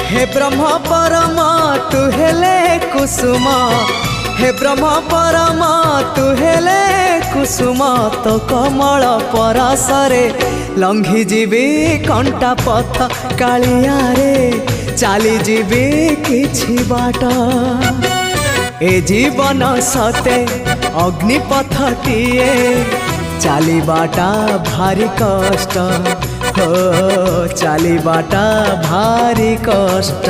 हे ब्रह्म परम तू हेले कुसुम, हे ब्रह्म परम तू हेले कुसुम, तो कमल परसरे लंघी जीवी कंटा पथ कालिया रे चली जीवी किछि बाट। ए जीवन सते अग्निपथटिए चलिबाटा भारी कष्ट, हो चलिबाटा भारी कष्ट।